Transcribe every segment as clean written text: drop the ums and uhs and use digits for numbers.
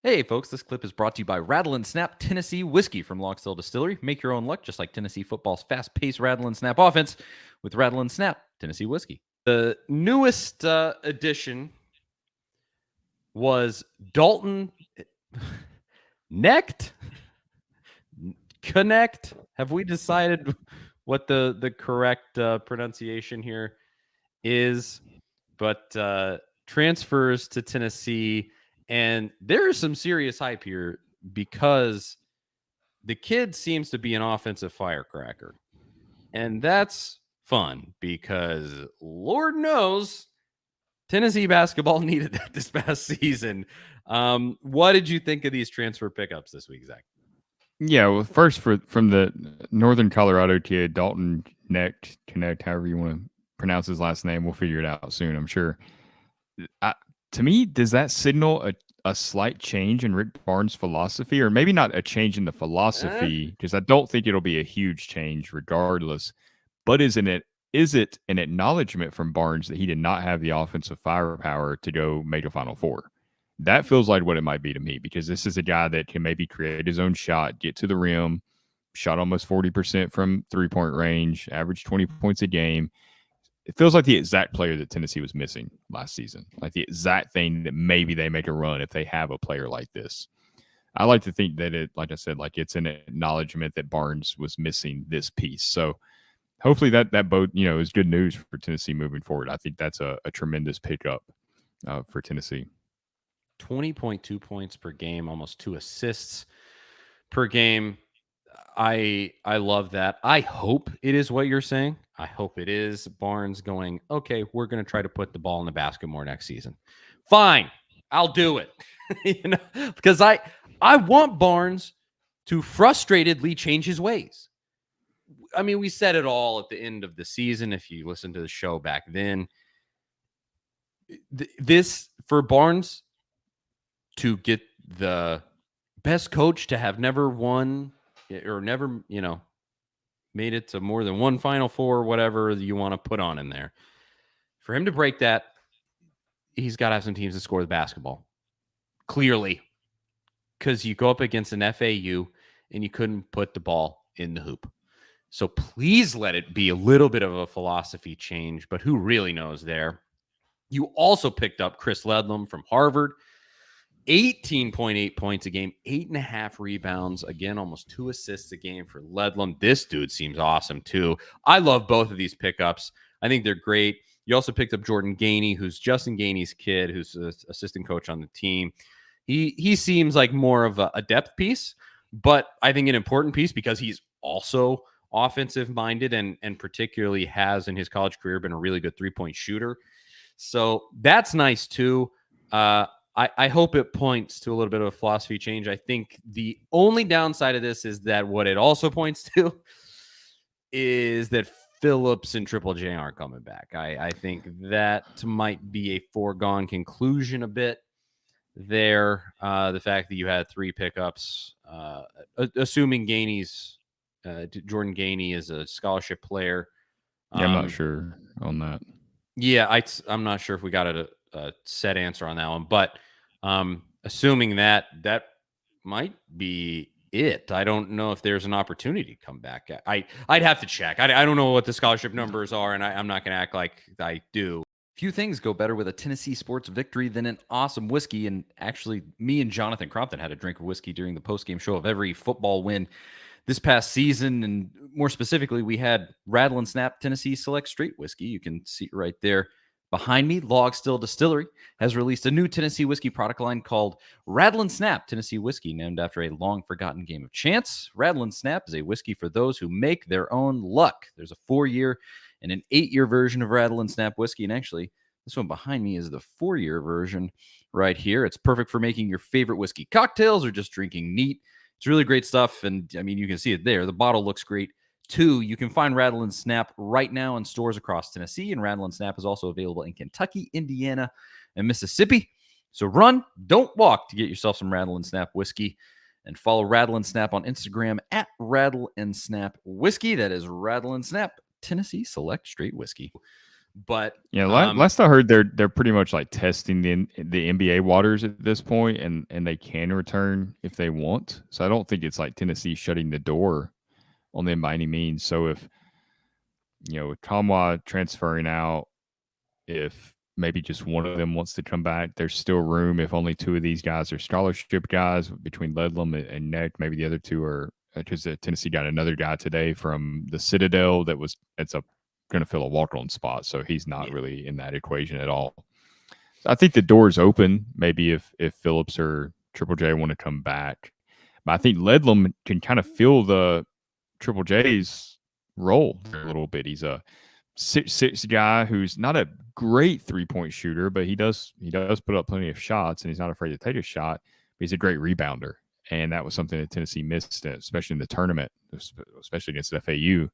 Hey, folks, this clip is brought to you by Rattle and Snap Tennessee Whiskey from Logsdale Distillery. Make your own luck, just like Tennessee football's fast paced Rattle and Snap offense with Rattle and Snap Tennessee Whiskey. The newest addition was Dalton Necked? Connect? Have we decided what the correct pronunciation here is? But transfers to Tennessee. And there is some serious hype here because the kid seems to be an offensive firecracker. And that's fun because Lord knows Tennessee basketball needed that this past season. What did you think of these transfer pickups this week, Zach? Yeah, well, first from the Northern Colorado kid, Dalton Connect, however you want to pronounce his last name, we'll figure it out soon, I'm sure. To me, does that signal a slight change in Rick Barnes' philosophy, or maybe not a change in the philosophy, because I don't think it'll be a huge change regardless. But is it an acknowledgement from Barnes that he did not have the offensive firepower to go make a Final Four? That feels like what it might be to me, because this is a guy that can maybe create his own shot, get to the rim, shot almost 40% from 3-point range, average 20 points a game. It feels like the exact player that Tennessee was missing last season, like the exact thing that maybe they make a run if they have a player like this. I like to think that it, like I said, like it's an acknowledgement that Barnes was missing this piece. So hopefully that boat, is good news for Tennessee moving forward. I think that's a tremendous pickup for Tennessee. 20.2 points per game, almost 2 assists per game. I love that. I hope it is what you're saying. I hope it is Barnes going, okay, we're going to try to put the ball in the basket more next season. Fine. I'll do it. Because I want Barnes to frustratedly change his ways. I mean, we said it all at the end of the season. If you listen to the show back then, this for Barnes to get the best coach to have never won or never, made it to more than one Final Four, whatever you want to put on in there. For him to break that, he's got to have some teams that score the basketball. Clearly. Because you go up against an FAU and you couldn't put the ball in the hoop. So please let it be a little bit of a philosophy change, but who really knows there? You also picked up Chris Ledlum from Harvard. 18.8 points a game, 8.5 rebounds. Again, almost 2 assists a game for Ledlum. This dude seems awesome, too. I love both of these pickups. I think they're great. You also picked up Jordan Gainey, who's Justin Gainey's kid, who's an assistant coach on the team. He seems like more of a depth piece, but I think an important piece because he's also offensive-minded and particularly has in his college career been a really good three-point shooter. So that's nice, too. I hope it points to a little bit of a philosophy change. I think the only downside of this is that what it also points to is that Phillips and Triple J aren't coming back. I think that might be a foregone conclusion a bit there. The fact that you had 3 pickups, assuming Jordan Gainey is a scholarship player. Yeah, I'm not sure on that. Yeah, I'm not sure if we got a set answer on that one, but assuming that might be it. I don't know if there's an opportunity to come back. I'd have to check. I don't know what the scholarship numbers are, and I'm not going to act like I do. Few things go better with a Tennessee sports victory than an awesome whiskey. And actually, me and Jonathan Crompton had a drink of whiskey during the postgame show of every football win this past season. And more specifically, we had Rattle and Snap Tennessee Select Straight Whiskey. You can see it right there behind me. Logsdale Distillery has released a new Tennessee whiskey product line called Rattle and Snap Tennessee Whiskey, named after a long-forgotten game of chance. Rattle and Snap is a whiskey for those who make their own luck. There's a 4-year and an 8-year version of Rattle and Snap whiskey, and actually, this one behind me is the 4-year version right here. It's perfect for making your favorite whiskey cocktails or just drinking neat. It's really great stuff, and I mean, you can see it there. The bottle looks great, too. You can find Rattle and Snap right now in stores across Tennessee, and Rattle and Snap is also available in Kentucky, Indiana, and Mississippi. So run, don't walk to get yourself some Rattle and Snap whiskey, and follow Rattle and Snap on Instagram at Rattle and Snap Whiskey. That is Rattle and Snap Tennessee Select Straight Whiskey. But Yeah, last I heard, they're pretty much like testing the NBA waters at this point, and they can return if they want. So I don't think it's like Tennessee shutting the door on them by any means. So if with Kamwa transferring out, if maybe just one of them wants to come back, there's still room. If only two of these guys are scholarship guys between Ledlum and Neck, maybe the other two are, because Tennessee got another guy today from the Citadel that's going to fill a walk-on spot, so he's not really in that equation at all. So I think the door's open. Maybe if Phillips or Triple J want to come back, but I think Ledlum can kind of fill the Triple J's role a little bit. He's a 6'6" guy who's not a great 3-point shooter, but he does put up plenty of shots, and he's not afraid to take a shot. But he's a great rebounder, and that was something that Tennessee missed, especially in the tournament, especially against FAU.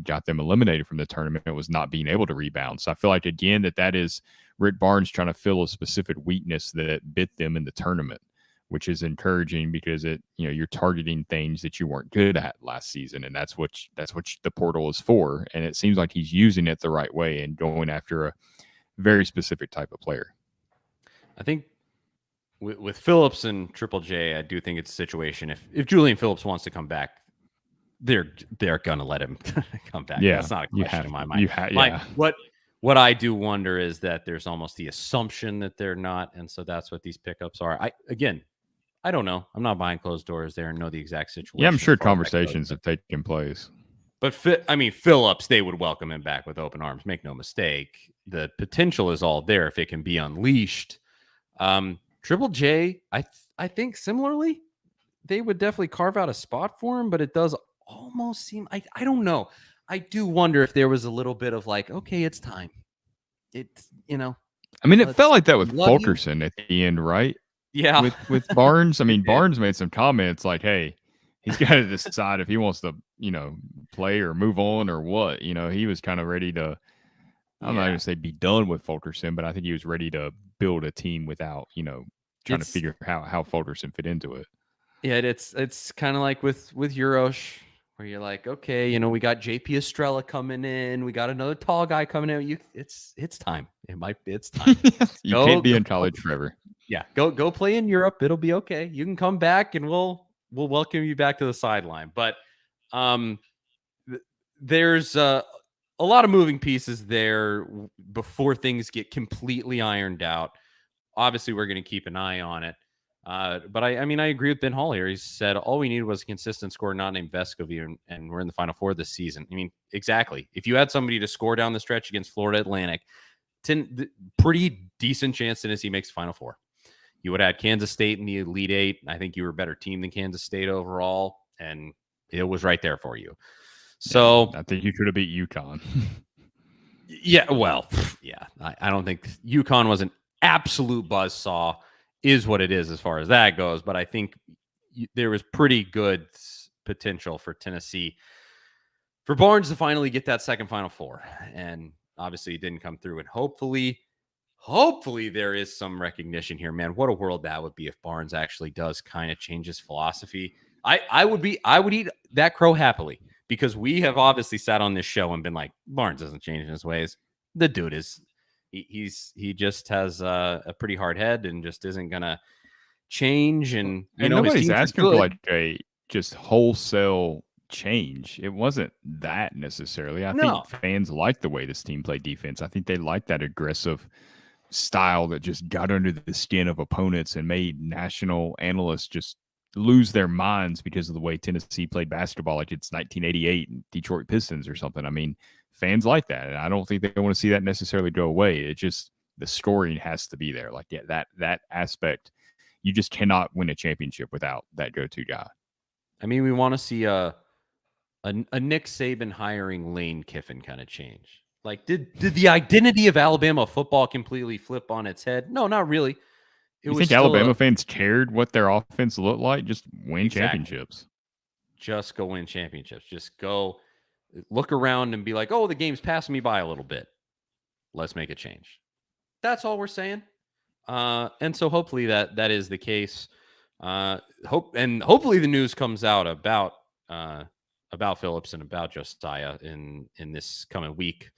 Got them eliminated from the tournament. It was not being able to rebound. So I feel like, again, that is Rick Barnes trying to fill a specific weakness that bit them in the tournament, which is encouraging because you're targeting things that you weren't good at last season, and that's what the portal is for. And it seems like he's using it the right way and going after a very specific type of player. I think with Phillips and Triple J, I do think it's a situation. If Julian Phillips wants to come back, they're gonna let him come back. Yeah, that's not a question in my mind. Yeah. What I do wonder is that there's almost the assumption that they're not, and so that's what these pickups are. I don't know. I'm not behind closed doors there and know the exact situation. Yeah, I'm sure conversations have taken place. But Phillips, they would welcome him back with open arms. Make no mistake. The potential is all there if it can be unleashed. Triple J, I think similarly, they would definitely carve out a spot for him, but it does almost seem, I don't know. I do wonder if there was a little bit of like, okay, it's time. It's, I mean, it felt like that with Fulkerson at the end, right? Yeah. With Barnes. I mean, Barnes made some comments like, hey, he's got to decide if he wants to, play or move on or what. He was kind of ready to, I'm not going to say be done with Fulkerson, but I think he was ready to build a team without, trying to figure out how Fulkerson fit into it. Yeah, it's kind of like with Urosh, where you're like, okay, we got JP Estrella coming in, we got another tall guy coming in. It's time. It's time. You can't be in college forever. Yeah, go play in Europe. It'll be okay. You can come back, and we'll welcome you back to the sideline. But there's a lot of moving pieces there before things get completely ironed out. Obviously, we're going to keep an eye on it. But I agree with Ben Hall here. He said all we needed was a consistent scorer not named Vescovi, and we're in the Final Four this season. I mean, exactly. If you had somebody to score down the stretch against Florida Atlantic, pretty decent chance Tennessee makes the Final Four. You would have had Kansas State in the Elite Eight. I think you were a better team than Kansas State overall, and it was right there for you. So I think you could have beat UConn. Yeah, well, yeah. I don't think UConn was an absolute buzzsaw. Is what it is as far as that goes. But I think there was pretty good potential for Tennessee, for Barnes to finally get that second Final Four. And obviously it didn't come through. And hopefully there is some recognition here, man. What a world that would be if Barnes actually does kind of change his philosophy. I would eat that crow happily, because we have obviously sat on this show and been like, Barnes doesn't change his ways. The dude is, he just has a pretty hard head and just isn't gonna change. And nobody's asking for like a just wholesale change. It wasn't that necessarily. I think fans like the way this team played defense. I think they like that aggressive style that just got under the skin of opponents and made national analysts just lose their minds because of the way Tennessee played basketball, like it's 1988 and Detroit Pistons or something. I mean, fans like that, and I don't think they want to see that necessarily go away. It just, the scoring has to be there. Like, yeah, that aspect, you just cannot win a championship without that go-to guy. I mean, we want to see a Nick Saban hiring Lane Kiffin kind of change. Like, did the identity of Alabama football completely flip on its head? No, not really. You think Alabama fans cared what their offense looked like? Just win championships. Just go win championships. Just go look around and be like, oh, the game's passing me by a little bit. Let's make a change. That's all we're saying. And so hopefully that is the case. Hopefully the news comes out about Phillips and about Josiah in this coming week.